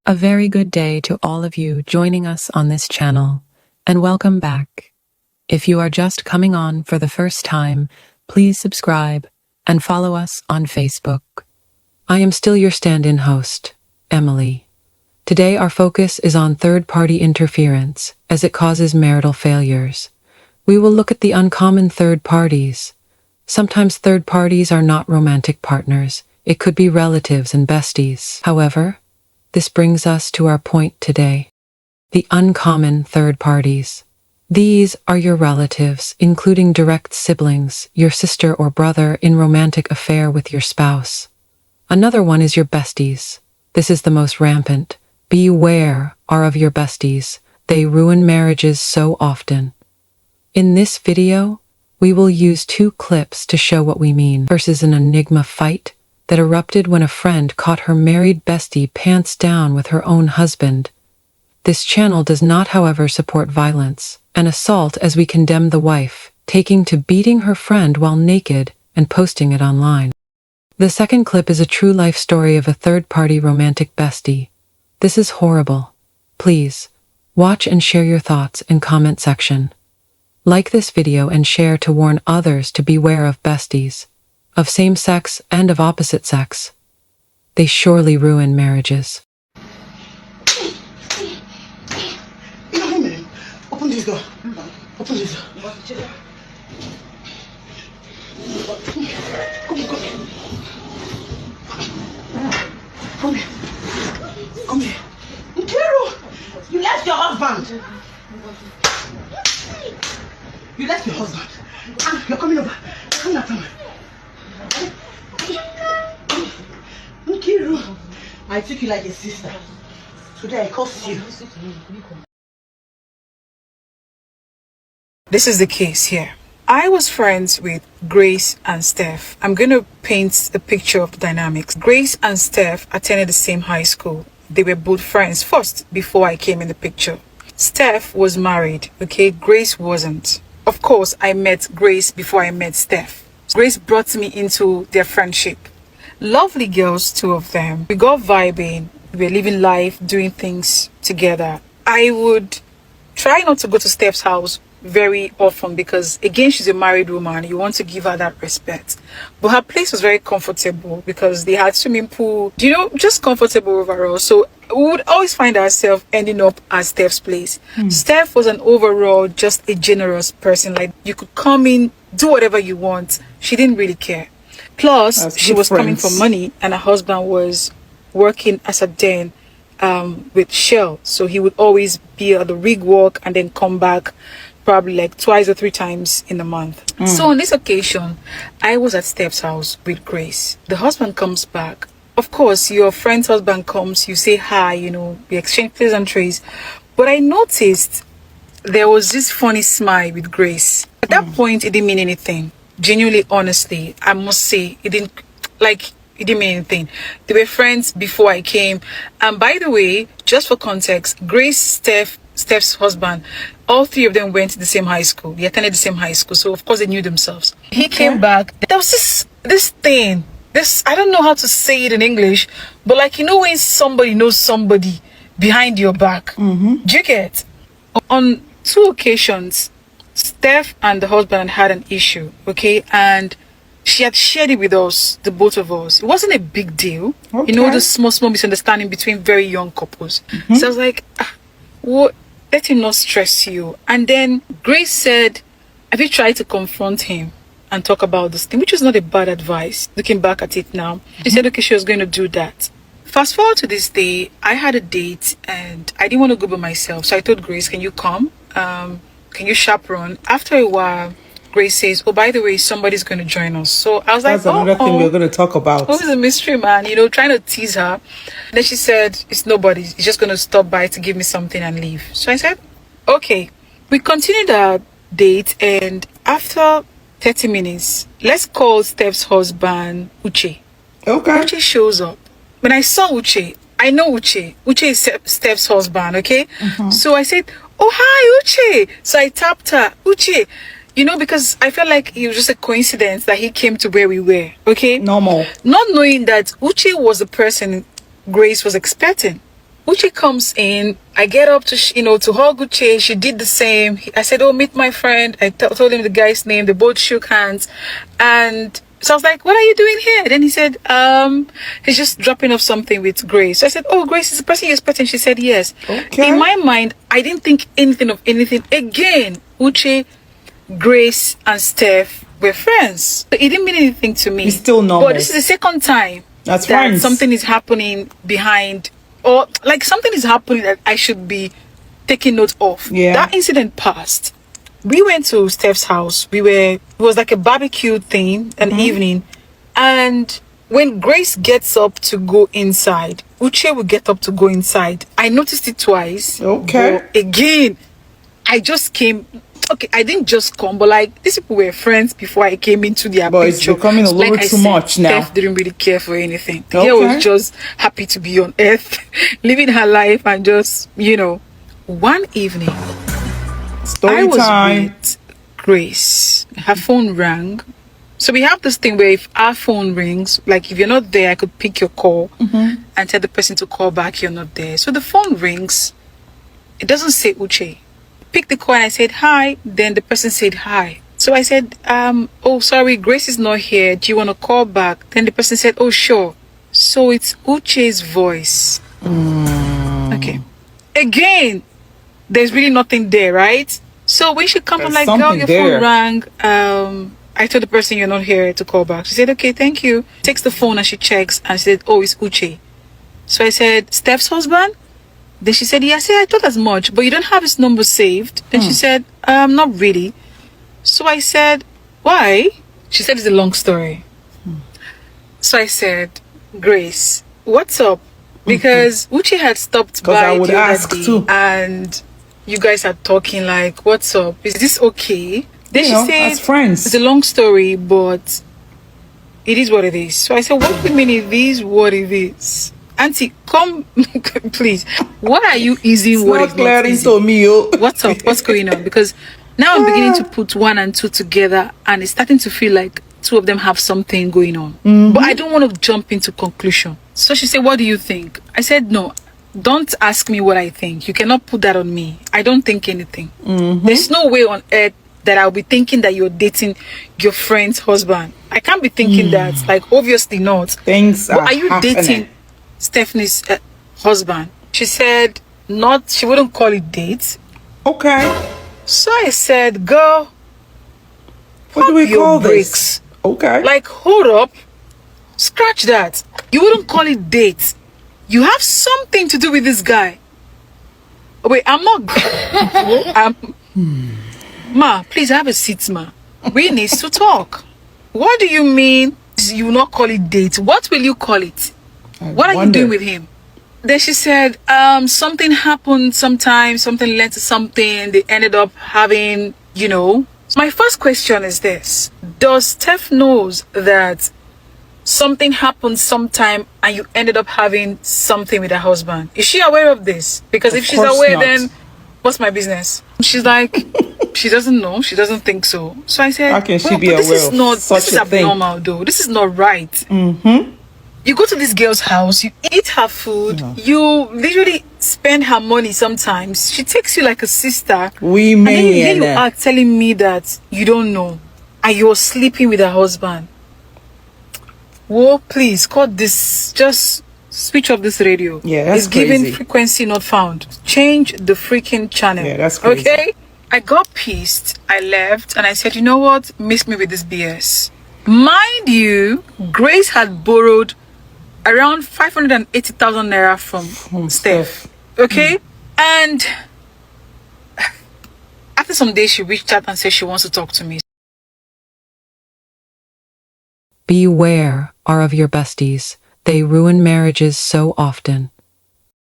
A very good day to all of you joining us on this channel, and welcome back. If you are just coming on for the first time, please subscribe and follow us on Facebook. I am still your stand-in host, Emily. Today our focus is on third-party interference as it causes marital failures. We will look at the uncommon third parties. Sometimes third parties are not romantic partners. It could be relatives and besties. However, this brings us to our point today. The uncommon third parties. These are your relatives, including direct siblings, your sister or brother in romantic affair with your spouse. Another one is your besties. This is the most rampant. Beware of your besties. They ruin marriages so often. In this video, we will use 2 clips to show what we mean. First is an enigma fight that erupted when a friend caught her married bestie pants down with her own husband. This channel does not, however, support violence and assault, as we condemn the wife taking to beating her friend while naked and posting it online. The second clip is a true life story of a third-party romantic bestie. This is horrible. Please, watch and share your thoughts in comment section. Like this video and share to warn others to beware of besties, of same sex and of opposite sex. They surely ruin marriages. Open this door. Open this door. Come here. Come here. Nkiru, you left your husband. You left your husband. You're coming over. Come now. Nkiru, I took you like a sister. Today I cursed you. This is the case here. I was friends with Grace and Steph. I'm going to paint a picture of the dynamics. Grace and Steph attended the same high school. They were both friends first before I came in the picture. Steph was married, okay? Grace wasn't. Of course, I met Grace before I met Steph. Grace brought me into their friendship. Lovely girls, 2 of them. We got vibing. We were living life, doing things together. I would try not to go to Steph's house very often because, again, she's a married woman. You want to give her that respect. But her place was very comfortable because they had swimming pool, just comfortable overall. So we would always find ourselves ending up at Steph's place. Steph was an overall just a generous person. Like, you could come in, do whatever you want. She didn't really care. Plus, she was coming for money and her husband was working as a den with Shell. So he would always be at the rig work and then come back probably like 2 or 3 times in a month. So on this occasion, I was at Steph's house with Grace. The husband comes back. Of course, your friend's husband comes, you say hi, we exchange pleasantries. But I noticed there was this funny smile with Grace. At that point, it didn't mean anything. Genuinely, honestly, I must say, it didn't mean anything. They were friends before I came. And by the way, just for context, Grace, Steph's husband, all 3 of them went to the same high school. They attended the same high school. So, of course, they knew themselves. He came back. There was this thing. I don't know how to say it in English, but when somebody knows somebody behind your back. Do you get? On 2 occasions, Steph and the husband had an issue, okay? And she had shared it with us, the both of us. It wasn't a big deal. Okay. The small misunderstanding between very young couples. So I was like, what? Let him not stress you. And then Grace said, have you tried to confront him and talk about this thing? Which is not a bad advice, looking back at it now. She said, okay, she was going to do that. Fast forward to this day, I had a date and I didn't want to go by myself. So I told Grace, can you come? Can you chaperone? After a while, Grace says, oh, by the way, somebody's going to join us. So I was That's another thing we're going to talk about. Who's the mystery man? Trying to tease her. Then she said, it's nobody. He's just going to stop by to give me something and leave. So I said, okay. We continued our date, and after 30 minutes, let's call Steph's husband Uche. Okay. Uche shows up. When I saw Uche, I know Uche. Uche is Steph's husband, okay? So I said, oh, hi, Uche. So I tapped her. Uche. Because I felt like it was just a coincidence that he came to where we were, okay? Normal. Not knowing that Uche was the person Grace was expecting. Uche comes in. I get up to, to hug Uche. She did the same. I said, oh, meet my friend. I told him the guy's name. They both shook hands. And so I was like, what are you doing here? Then he said, he's just dropping off something with Grace. So I said, oh, Grace is the person you're expecting. She said, yes. Okay. In my mind, I didn't think anything of anything. Again, Uche, Grace, and Steph were friends. So it didn't mean anything to me. It's still normal. But this is the second time That's that friends. something is happening behind, or like something is happening that I should be taking note of. Yeah. That incident passed. We went to Steph's house. It was like a barbecue thing, an evening. And when Grace gets up to go inside, Uche will get up to go inside. I noticed it twice. Okay. But again, I just came. Okay, I didn't just come, but like these people were friends before I came into their But it's picture. becoming a little Like I too said, much now. Steph didn't really care for anything. The Okay. girl was just happy to be on earth, living her life, and just, one evening, Story I was time. with Grace. Her phone rang. So we have this thing where if our phone rings, like if you're not there, I could pick your call and tell the person to call back, you're not there. So the phone rings. It doesn't say Uche. Pick the call and I said, hi. Then the person said, hi. So I said, oh, sorry, Grace is not here. Do you want to call back? Then the person said, oh, sure. So it's Uche's voice. Okay. Again, there's really nothing there, right? So when she comes, I'm There's like, girl, something your there. phone rang. I told the person you're not here to call back. She said, okay, thank you. Takes the phone and she checks and she said, oh, it's Uche. So I said, Steph's husband? Then she said, yes, I thought as much, but you don't have his number saved. Then she said, not really. So I said, why? She said, it's a long story. So I said, Grace, what's up? Because Uche had stopped 'Cause by I would the other ask day too. and you guys are talking like, what's up? Is this okay? Then she said, as friends. it's a long story, but it is what it is. So I said, what do you mean it is what it is? Auntie, come, please. What are you easing? It's What not is not clearing easy? to me, oh. What's up? What's going on? Because now I'm beginning to put 1 and 2 together and it's starting to feel like two of them have something going on. But I don't want to jump into conclusion. So she said, what do you think? I said, no, don't ask me what I think. You cannot put that on me. I don't think anything. There's no way on earth that I'll be thinking that you're dating your friend's husband. I can't be thinking that. Like, obviously not. Things But are are you happening. dating Stephanie's husband? She said, not, she wouldn't call it date. Okay. So I said, girl, What do we pump your call brakes. this? Okay. Like, hold up. Scratch that. You wouldn't call it date. You have something to do with this guy. Wait, I'm not. Ma, please have a seat, ma. We need to talk. What do you mean you will not call it date? What will you call it? What are you doing with him? Then she said, something happened sometime, something led to something. They ended up having, My first question is this. Does Steph knows that something happened sometime and you ended up having something with her husband? Is she aware of this? Because if she's course aware, not. then what's my business? She's like, she doesn't know. She doesn't think so. So I said, How can she well, be but this aware is of not, such this is a thing? abnormal though. This is not right. You go to this girl's house, you eat her food, you literally spend her money sometimes. She takes you like a sister. We And then may here you are telling me that you don't know. And you're sleeping with her husband. Whoa, please, cut this. Just switch off this radio. Yeah, that's It's giving crazy. frequency not found. Change the freaking channel. Yeah, that's crazy. Okay? I got pissed. I left and I said, you know what? Miss me with this BS. Mind you, Grace had borrowed around 580,000 naira from Steph. Okay? And after some days, she reached out and said she wants to talk to me. Beware are of your besties. They ruin marriages so often.